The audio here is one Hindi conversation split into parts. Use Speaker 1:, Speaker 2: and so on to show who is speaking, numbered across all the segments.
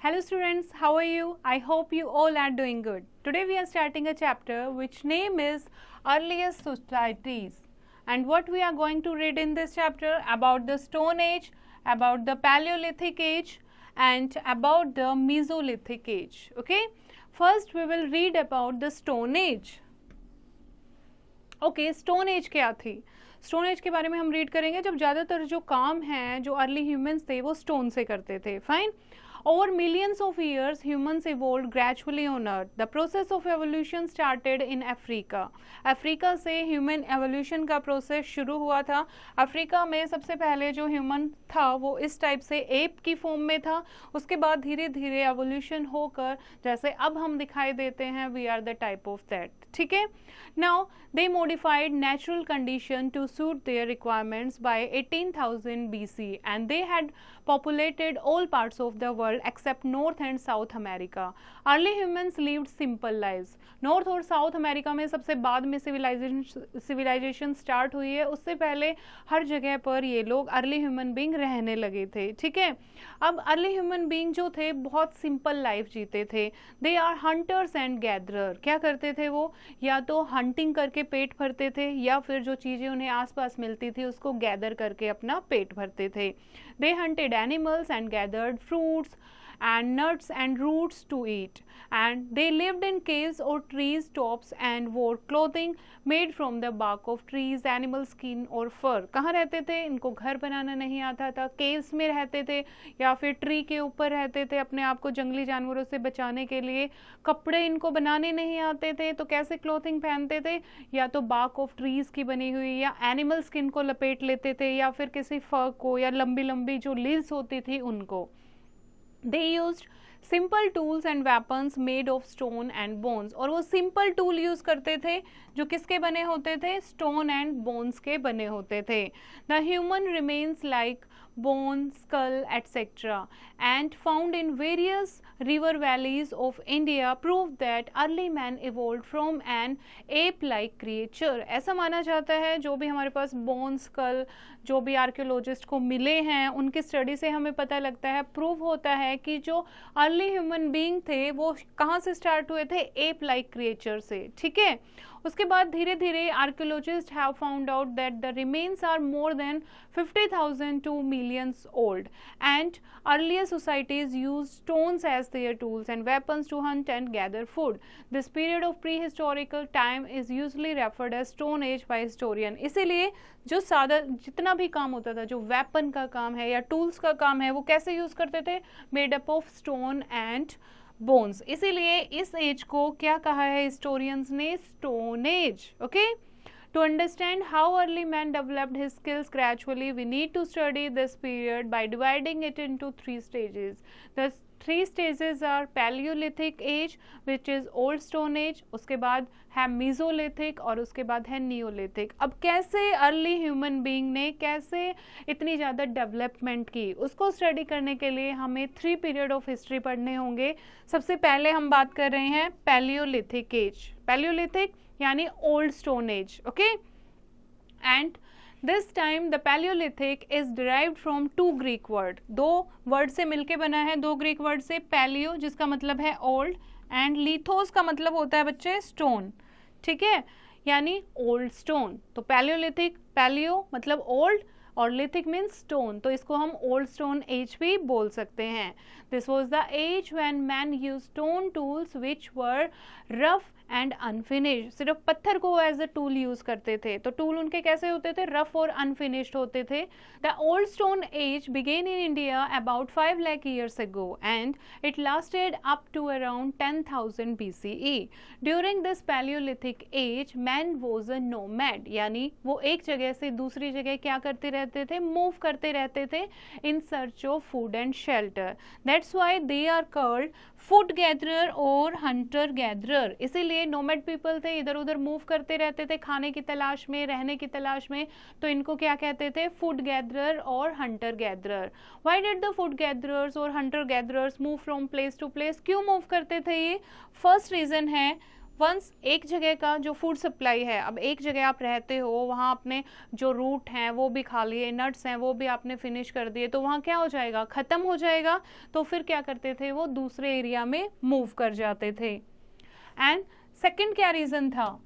Speaker 1: Hello students, how are you? I hope you all are doing good. Today we are starting a chapter which name is Earliest Societies. And what we are going to read in this chapter about the Stone Age, about the Paleolithic Age and about the Mesolithic Age. Okay, first we will read about the Stone Age. Okay, stone age क्या थी? स्टोन एज के बारे में हम रीड करेंगे जब ज़्यादातर जो काम हैं जो अर्ली ह्यूमंस थे वो स्टोन से करते थे. Fine. Over millions of years, humans evolved gradually on Earth. The process of evolution started in Africa. Africa से ह्यूमन एवोल्यूशन का प्रोसेस शुरू हुआ था. अफ्रीका में सबसे पहले जो ह्यूमन था वो इस टाइप से एप की फॉर्म में था. उसके बाद धीरे धीरे एवोल्यूशन होकर जैसे अब हम दिखाई देते हैं, we are the type of that. ठीक है. Now they modified natural condition to suit their requirements by 18,000 BC and they had populated all parts of the world except North and South America. Early humans lived simple lives. North और साउथ अमेरिका में सबसे बाद में सिविलाइजेशन स्टार्ट हुई है. उससे पहले हर जगह पर ये लोग अर्ली ह्यूमन बीइंग रहने लगे थे. ठीक है. अब अर्ली ह्यूमन बीइंग जो थे बहुत सिंपल लाइफ जीते थे. They are hunters and gatherer. क्या करते थे वो? या तो हंटिंग करके पेट भरते थे या फिर जो चीज़ें उन्हें आसपास मिलती थी उसको गैदर करके अपना पेट भरते थे. They hunted animals and gathered fruits and nuts and roots to eat, and they lived in caves or trees tops and wore clothing made from the bark of trees, animal skin or fur. कहाँ रहते थे? इनको घर बनाना नहीं आता था. केव्स में रहते थे या फिर ट्री के ऊपर रहते थे अपने आप को जंगली जानवरों से बचाने के लिए. कपड़े इनको बनाने नहीं आते थे तो कैसे क्लोथिंग पहनते थे? या तो बार्क ऑफ ट्रीज की बनी हुई या एनिमल स्किन को लपेट लेते थे या फिर किसी फर को या लंबी लंबी जो लीव्स होती थी उनको. They used simple tools and weapons made of stone and bones. और वो simple tool यूज़ करते थे जो किसके बने होते थे? Stone and bones के बने होते थे. The human remains like bone, skull, etc. and found in various river valleys of India prove that early man evolved from an ape-like creature. ऐसा माना जाता है जो भी हमारे पास बोन, स्कल जो भी आर्कियोलॉजिस्ट को मिले हैं उनकी स्टडी से हमें पता लगता है, प्रूव होता है कि जो अर्ली ह्यूमन बीइंग थे वो कहाँ से स्टार्ट हुए थे? एप लाइक क्रिएचर से. ठीक है. उसके बाद धीरे धीरे archaeologist have found out that the remains are more than 50,000 to millions old and earlier societies used stones as their tools and weapons to hunt and gather food. This period of prehistorical time is usually referred as Stone Age by historian. इसीलिए जो सादा जितना भी काम होता था, जो वेपन का काम है या टूल्स का काम है, वो कैसे यूज करते थे? Made up of stone and bones. इसीलिए इस एज को क्या कहा है हिस्टोरियंस ने? Stone age. Okay. To understand how early man developed his skills gradually, we need to study this period by dividing it into three stages. The three stages are Paleolithic age, which is Old Stone Age, उसके बाद है Mesolithic और उसके बाद है Neolithic. अब कैसे अर्ली ह्यूमन बीइंग ने कैसे इतनी ज़्यादा डेवलपमेंट की, उसको स्टडी करने के लिए हमें 3 पीरियड ऑफ हिस्ट्री पढ़ने होंगे. सबसे पहले हम बात कर रहे हैं Paleolithic age. Paleolithic यानी old stone as. Okay. And this time the Palaeolithic is derived from 2 Greek word. 2 word से मिलके बना है. 2 ग्रीक वर्ड से. पैलियो जिसका मतलब है ओल्ड एंड लिथोस का मतलब होता है बच्चे स्टोन. ठीक है. यानी ओल्ड स्टोन. तो पैलियोलिथिक, पैलियो मतलब ओल्ड और लिथिक मीन्स स्टोन, तो इसको हम ओल्ड स्टोन एज भी बोल सकते हैं. This was the age when man use stone tools which were rough and unfinished. सिर्फ पत्थर को एज अ टूल यूज करते थे. तो टूल उनके कैसे होते थे? रफ और अनफिनिश्ड होते थे. The old stone age began in India about 5 lakh years ago and it lasted up to around 10,000 BCE. During this Paleolithic age, man was a nomad. यानी वो एक जगह से दूसरी जगह क्या करते रहते थे? मूव करते रहते थे in search of food and shelter. That's why they are called food gatherer और hunter gatherer. इसीलिए नोमैड पीपल थे, इधर उधर मूव करते रहते थे खाने की तलाश में, रहने की तलाश में, तो इनको क्या कहते थे? फूड गैदरर और hunter gatherer. Why did the food gatherers और hunter gatherers move from place to place? क्यों मूव करते थे ये? फर्स्ट रीजन है वंस एक जगह का जो फूड सप्लाई है, अब एक जगह आप रहते हो, वहाँ अपने जो रूट हैं वो भी खा लिए, नट्स हैं वो भी आपने फिनिश कर दिए, तो वहाँ क्या हो जाएगा, ख़त्म हो जाएगा। तो फिर क्या करते थे, वो दूसरे एरिया में मूव कर जाते थे। एंड सेकंड क्या रीज़न था,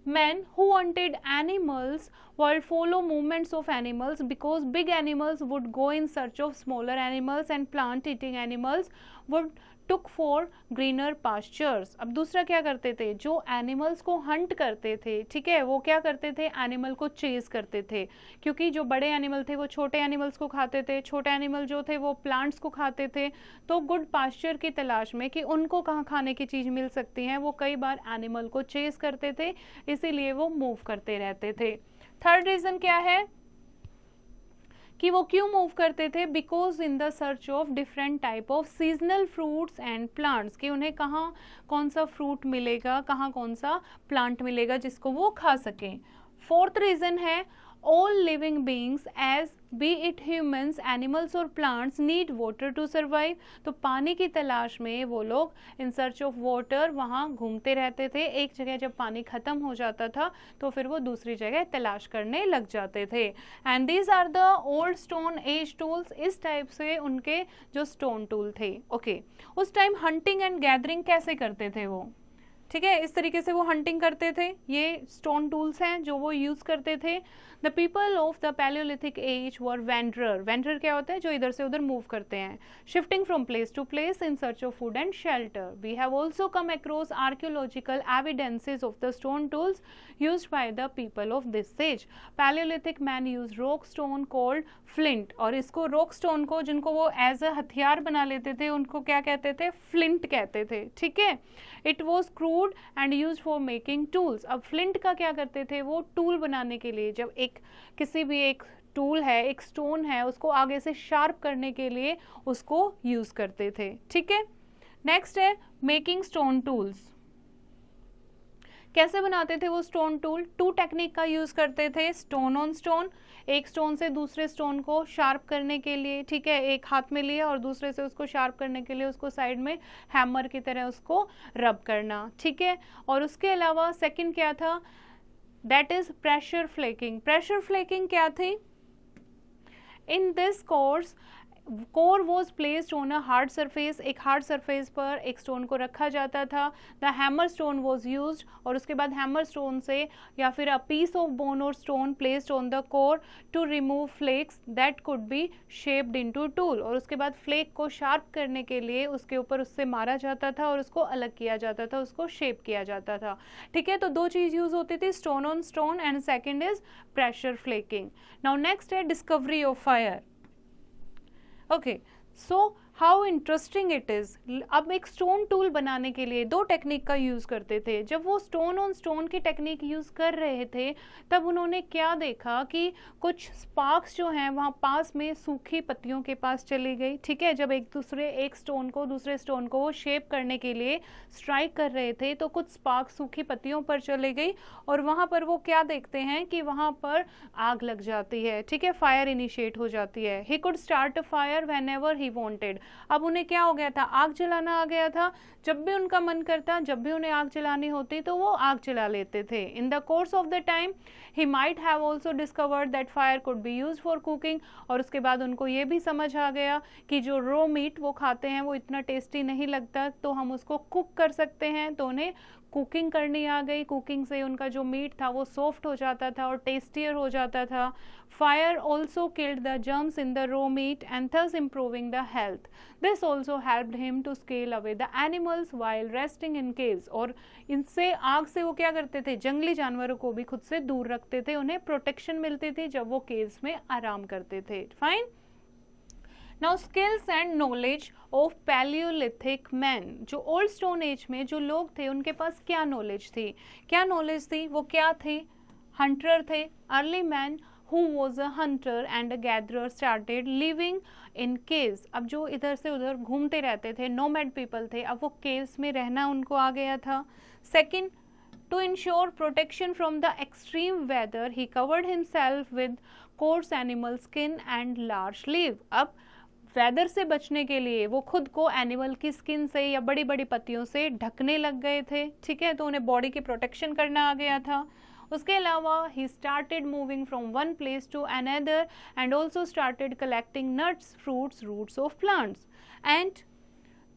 Speaker 1: men who wanted animals would follow movements of animals because big animals would go in search of smaller animals and plant eating animals would took for greener pastures। अब दूसरा क्या करते थे, जो एनिमल्स को हंट करते थे, ठीक है, वो क्या करते थे, एनिमल को चेज करते थे, क्योंकि जो बड़े एनिमल थे वो छोटे एनिमल्स को खाते थे, छोटे एनिमल जो थे वो प्लांट्स को खाते थे। तो गुड पास्चर की तलाश में कि उनको कहाँ खाने की चीज़ मिल सकती है, वो कई बार एनिमल को चेज करते थे, इसीलिए वो मूव करते रहते थे। थर्ड रीज़न क्या है कि वो क्यों मूव करते थे, because in the search of different type of seasonal fruits and plants, कि उन्हें कहाँ कौन सा फ्रूट मिलेगा, कहाँ कौन सा प्लांट मिलेगा जिसको वो खा सकें। फोर्थ रीज़न है all living beings as be it humans, animals or plants need water to survive। तो पानी की तलाश में वो लोग in search of water वहाँ घूमते रहते थे। एक जगह जब पानी ख़त्म हो जाता था तो फिर वो दूसरी जगह तलाश करने लग जाते थे। and these are the old stone age tools। इस टाइप से उनके जो स्टोन टूल थे। ओके, उस टाइम हंटिंग एंड गैदरिंग कैसे करते थे वो, ठीक है, इस तरीके से वो हंटिंग करते थे। ये स्टोन टूल्स हैं जो वो यूज़ करते थे। The people of the palaeolithic age were wanderer. Wanderer क्या होता है, जो इधर से उधर मूव करते हैं। Shifting from place to place in search of food and shelter. We have also come across archaeological evidences of the stone tools used by the people of this age. Palaeolithic man use rock stone called flint, और इसको रॉक स्टोन को जिनको वो एज अ हथियार बना लेते थे उनको क्या कहते थे, फ्लिंट कहते थे, ठीक है। It was crude and use for making tools. अब फ्लिंट का क्या करते थे, वो टूल बनाने के लिए, जब एक किसी भी एक टूल है, एक स्टोन है, उसको आगे से शार्प करने के लिए उसको यूज करते थे, ठीक है। नेक्स्ट है मेकिंग स्टोन टूल्स। कैसे बनाते थे वो स्टोन टूल, टू टेक्निक का यूज करते थे। स्टोन ऑन स्टोन, एक स्टोन से दूसरे स्टोन को शार्प करने के लिए, ठीक है, एक हाथ में लिया और दूसरे से उसको शार्प करने के लिए उसको साइड में हैमर की तरह उसको रब करना, ठीक है। और उसके अलावा सेकंड क्या था, that is pressure flaking. Pressure flaking क्या थी, in this course core was placed on a hard surface. एक हार्ड सरफेस पर एक स्टोन को रखा जाता था। The hammer stone was used, और उसके बाद हैमर स्टोन से या फिर अ पीस ऑफ बोन और stone placed on the core to remove flakes that could be shaped into tool. और उसके बाद फ्लेक को शार्प करने के लिए उसके ऊपर उससे मारा जाता था और उसको अलग किया जाता था, उसको शेप किया जाता था, ठीक है। तो दो चीज़ यूज होती थी, stone on stone and second is pressure flaking. Now next है discovery of fire. Okay, so how interesting it is. अब एक स्टोन टूल बनाने के लिए दो टेक्निक का यूज़ करते थे। जब वो स्टोन ऑन स्टोन की टेक्निक यूज़ कर रहे थे तब उन्होंने क्या देखा कि कुछ स्पार्क्स जो हैं वहाँ पास में सूखी पत्तियों के पास चली गई, ठीक है। जब एक स्टोन को दूसरे स्टोन को वो शेप करने के लिए स्ट्राइक कर रहे थे तो कुछ स्पार्क सूखी पत्तियों पर चले गई और वहाँ पर वो क्या देखते हैं कि वहाँ पर आग लग जाती है, ठीक है, फायर इनिशिएट हो जाती है। He could start a fire when ever he wanted. अब उन्हें क्या हो गया था, आग जलाना आ गया था। जब भी उनका मन करता, जब भी उन्हें आग जलानी होती तो वो आग जला लेते थे। In the course of the time he might have also discovered that fire could be use for cooking. और उसके बाद उनको ये भी समझ आ गया कि जो रो मीट वो खाते हैं वो इतना टेस्टी नहीं लगता, तो हम उसको कुक कर सकते हैं। तो उन्हें कुकिंग करनी आ गई। कुकिंग से उनका जो मीट था वो सॉफ्ट हो जाता था और टेस्टियर हो जाता था। Fire also killed the germs in the raw meat and thus improving the health. This also helped him to scale away the animals while resting in caves. और इनसे आग से वो क्या करते थे, जंगली जानवरों को भी खुद से दूर रखते थे, उन्हें प्रोटेक्शन मिलती थी जब वो केव्स में आराम करते थे। Fine. Now skills and knowledge of Palaeolithic man. जो ओल्ड स्टोन एज में जो लोग थे उनके पास क्या नॉलेज थी, क्या नॉलेज थी, वो क्या थे, हंटर थे। Early man who was a hunter and a gatherer started living in caves। अब जो इधर से उधर घूमते रहते थे, nomad people थे, अब वो caves में रहना उनको आ गया था। Second, to ensure protection from the extreme weather, he covered himself with coarse animal skin and large leaf। अब वेदर से बचने के लिए वो खुद को एनिमल की स्किन से या बड़ी बड़ी पत्तियों से ढकने लग गए थे, ठीक है, तो उन्हें बॉडी की प्रोटेक्शन करना आ गया था। उसके अलावा he started moving from one place to another and also started collecting nuts, fruits, roots of plants. And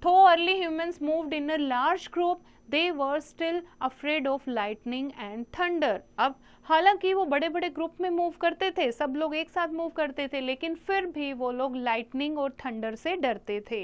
Speaker 1: though early humans moved in a large group, they were still afraid of lightning and thunder. अब हालांकि वो बड़े बड़े ग्रुप में मूव करते थे, सब लोग एक साथ मूव करते थे, लेकिन फिर भी वो लोग लाइटनिंग और थंडर से डरते थे।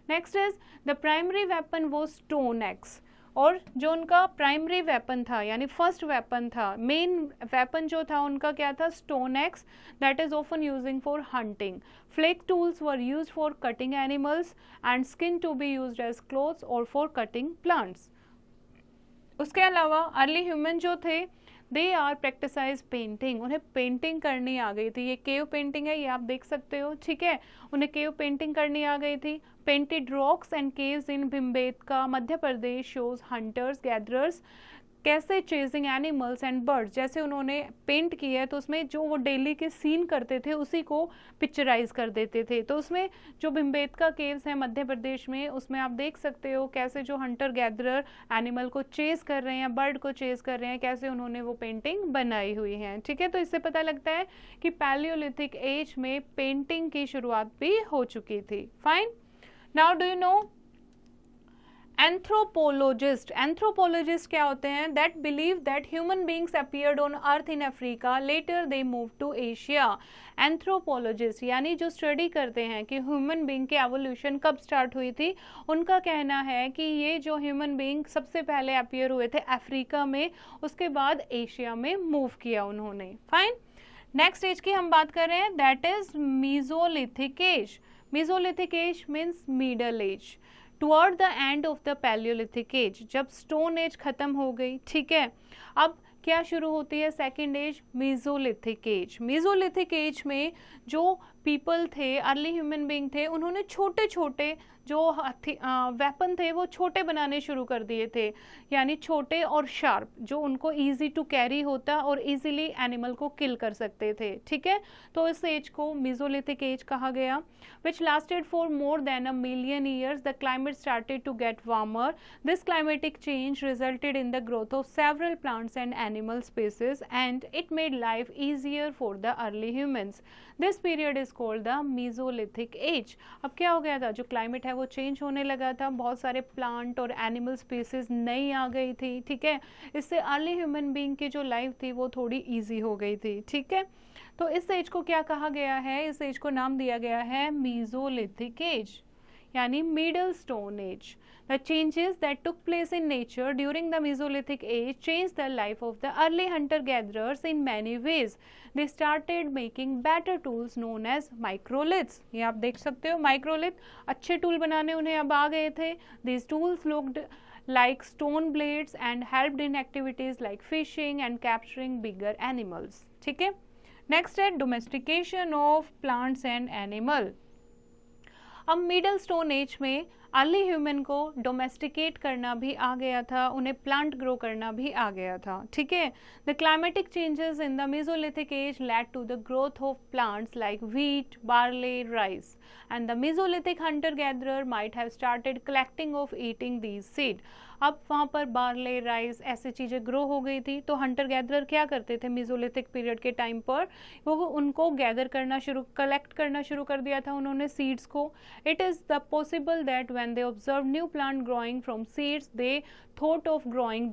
Speaker 1: Next is the primary weapon वो स्टोन एक्स, और जो उनका प्राइमरी वेपन था यानी फर्स्ट वेपन था, मेन वेपन जो था उनका क्या था, stone axe, that is often using for hunting. Flake tools were used for cutting animals and skin to be used as clothes और फॉर कटिंग प्लांट्स। उसके अलावा अर्ली ह्यूमन जो थे दे आर प्रैक्टिसाइज पेंटिंग, उन्हें पेंटिंग करनी आ गई थी। ये केव पेंटिंग है, ये आप देख सकते हो, ठीक है, उन्हें केव पेंटिंग करनी आ गई थी। Painted rocks and caves in Bhimbetka Madhya Pradesh shows hunters gatherers कैसे चेजिंग एनिमल्स एंड बर्ड्स, जैसे उन्होंने पेंट किया है तो उसमें जो वो डेली के सीन करते थे उसी को पिक्चराइज कर देते थे। तो उसमें जो भिम्बेटका केव्स हैं मध्य प्रदेश में, उसमें आप देख सकते हो कैसे जो हंटर गैदरर एनिमल को चेज कर रहे हैं, बर्ड को चेज कर रहे हैं, कैसे उन्होंने वो पेंटिंग बनाई हुई है, ठीक है। तो इससे पता लगता है कि पैलियोलिथिक एज में पेंटिंग की शुरुआत भी हो चुकी थी। Fine, now do you know anthropologist, anthropologist क्या होते हैं, that believe that human beings appeared on earth in Africa, later they move to Asia. Anthropologist यानी जो स्टडी करते हैं कि ह्यूमन बींग की एवोल्यूशन कब स्टार्ट हुई थी, उनका कहना है कि ये जो ह्यूमन बींग सबसे पहले अपीयर हुए थे अफ्रीका में, उसके बाद एशिया में मूव किया उन्होंने। फाइन, नेक्स्ट एज की हम बात कर रहे हैं, that is mesolithic age. Mesolithic age means middle age. Toward the end of the palaeolithic age, जब स्टोन एज खत्म हो गई, ठीक है, अब क्या शुरू होती है second age, mesolithic age. Mesolithic age में जो पीपल थे, अर्ली ह्यूमन बीइंग थे, उन्होंने छोटे छोटे जो वेपन थे वो छोटे बनाने शुरू कर दिए थे, यानी छोटे और शार्प, जो उनको इजी टू कैरी होता और इजीली एनिमल को किल कर सकते थे, ठीक है। तो इस एज को मीजोलिथिक एज कहा गया, which lasted for more than 1,000,000 years. The climate started to get warmer. This climatic change resulted in the growth of several plants and animal species, and it made life easier for the early humans. This period is called the Mesolithic age. अब क्या हो गया था, जो क्लाइमेट है वो चेंज होने लगा था, बहुत सारे प्लांट और एनिमल स्पीसीज नई आ गई थी, ठीक है, इससे अर्ली ह्यूमन बीइंग की जो लाइफ थी वो थोड़ी ईजी हो गई थी, ठीक है। तो इस एज को क्या कहा गया है, इस एज को नाम दिया गया है मीजोलिथिक एज यानी middle stone age. The changes that took place in nature during the Mesolithic age changed the life of the early hunter-gatherers in many ways. They started making better tools known as microliths. ये आप देख सकते हो, माइक्रोलिथ, अच्छे टूल बनाने उन्हें अब आ गए थे। These tools looked like stone blades and helped in activities like fishing and capturing bigger animals. ठीक है, नेक्स्ट है domestication of plants and animal. अब मिडल स्टोन एज में अर्ली ह्यूमन को डोमेस्टिकेट करना भी आ गया था, उन्हें प्लांट ग्रो करना भी आ गया था, ठीक है। The climatic changes in the mesolithic age led to the growth of plants like wheat, barley, rice, and the mesolithic hunter gatherer might have started collecting of eating these seed. अब वहाँ पर बार्ले, राइस ऐसी चीज़ें ग्रो हो गई थी, तो हंटर गैदरर क्या करते थे मेसोलिथिक पीरियड के टाइम पर, वो उनको गैदर करना कलेक्ट करना शुरू कर दिया था उन्होंने सीड्स को। It is the possible that when they observe new plant growing from seeds they thought of growing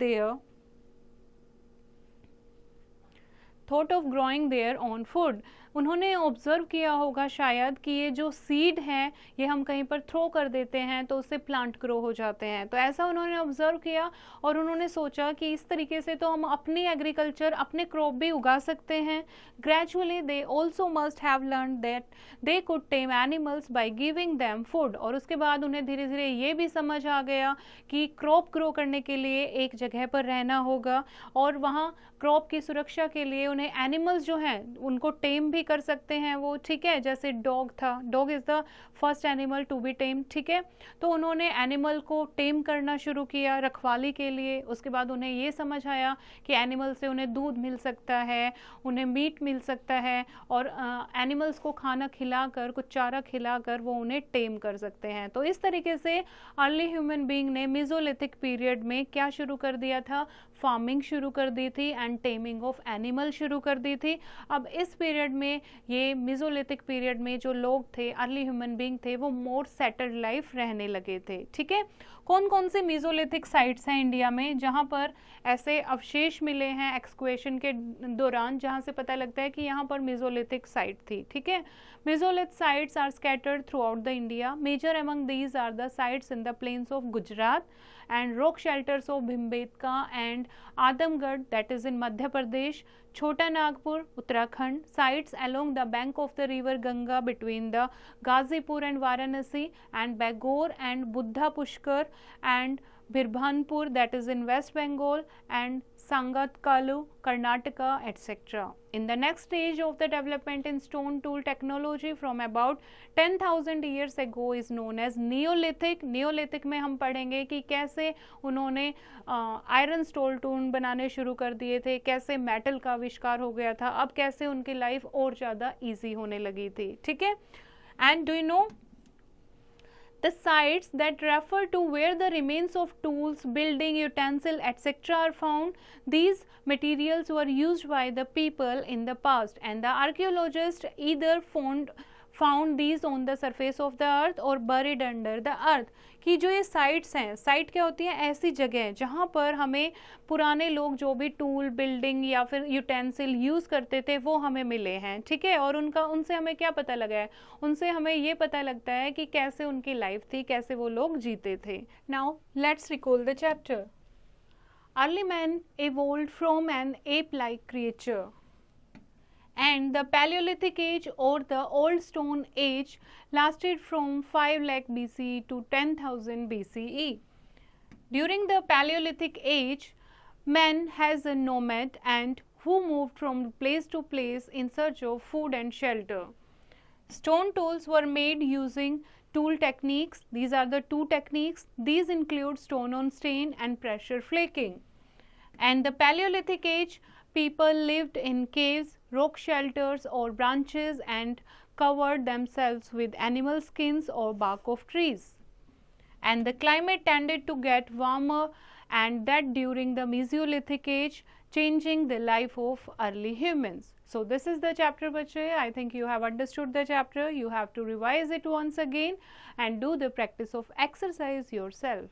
Speaker 1: their own food. उन्होंने ऑब्जर्व किया होगा शायद कि ये जो सीड हैं ये हम कहीं पर थ्रो कर देते हैं तो उससे प्लांट ग्रो हो जाते हैं, तो ऐसा उन्होंने ऑब्जर्व किया और उन्होंने सोचा कि इस तरीके से तो हम अपनी एग्रीकल्चर, अपने क्रॉप भी उगा सकते हैं। Gradually they also must have learn that they could time animals by giving them food. और उसके बाद उन्हें धीरे धीरे ये भी समझ आ गया कि क्रॉप ग्रो करने के लिए एक जगह पर रहना होगा और वहाँ क्रॉप की सुरक्षा के लिए उन्हें एनिमल्स जो हैं उनको टेम भी भी कर सकते हैं वो, ठीक है, जैसे डॉग था, dog is the first animal to be tame, ठीक है। तो उन्होंने एनिमल को टेम करना शुरू किया रखवाली के लिए। उसके बाद उन्हें ये समझ आया कि एनिमल से उन्हें दूध मिल सकता है, उन्हें मीट मिल सकता है, और एनिमल्स को खाना खिलाकर, कुछ चारा खिलाकर वो उन्हें टेम कर सकते हैं। तो इस तरीके से अर्ली ह्यूमन बीइंग ने मेसोलिथिक पीरियड में क्या शुरू कर दिया था, फार्मिंग शुरू कर दी थी एंड टेमिंग ऑफ एनिमल शुरू कर दी थी। अब इस पीरियड में, ये मेसोलिथिक पीरियड में जो लोग थे, अर्ली ह्यूमन बीइंग थे, वो मोर सेटल्ड लाइफ रहने लगे थे, ठीक है। कौन कौन से मेसोलिथिक साइट्स हैं इंडिया में जहाँ पर ऐसे अवशेष मिले हैं एक्सकवेशन के दौरान, जहाँ से पता लगता है कि यहाँ पर मेसोलिथिक साइट थी, ठीक है। Mesolith sites are scattered throughout the India. Major among these are the sites in the plains of Gujarat and rock shelters of Bhimbetka and Adamgarh, that is in Madhya Pradesh, Chota Nagpur, Uttarakhand, sites along the bank of the river Ganga between the Ghazipur and Varanasi, and Bagor and Buddha Pushkar and Birbhanpur, that is in West Bengal, and Sangatkalu, Karnataka, etc. In the next stage of the development in stone tool technology from about 10,000 years ago is known as Neolithic. Neolithic में हम पढ़ेंगे कि कैसे उन्होंने आयरन स्टोन टूल बनाने शुरू कर दिए थे, कैसे मेटल का आविष्कार हो गया था, अब कैसे उनकी लाइफ और ज़्यादा ईजी होने लगी थी, ठीक है। And do you no the sites that refer to where the remains of tools, building, utensil, etc. are found. These materials were used by the people in the past, and the archaeologists either found these on the surface of the earth or buried under the earth. कि जो ये साइट्स हैं, साइट क्या होती है, ऐसी जगह जहाँ पर हमें पुराने लोग जो भी टूल, बिल्डिंग या फिर यूटेंसिल यूज़ करते थे वो हमें मिले हैं, ठीक है। और उनसे हमें क्या पता लगा है, उनसे हमें ये पता लगता है कि कैसे उनकी लाइफ थी, कैसे वो लोग जीते थे। Now let's recall the chapter. Early man evolved from an ape-like creature, and the Paleolithic age or the Old Stone Age lasted from 5 lakh BC to 10,000 BCE. During the Paleolithic age, man has a nomad and who moved from place to place in search of food and shelter. Stone tools were made using tool techniques. These are the two techniques. These include stone on stain and pressure flaking. And the Paleolithic age, people lived in caves, rock shelters or branches and covered themselves with animal skins or bark of trees. And the climate tended to get warmer, and that during the Mesolithic age, changing the life of early humans. So this is the chapter, bache. I think you have understood the chapter. You have to revise it once again and do the practice of exercise yourself.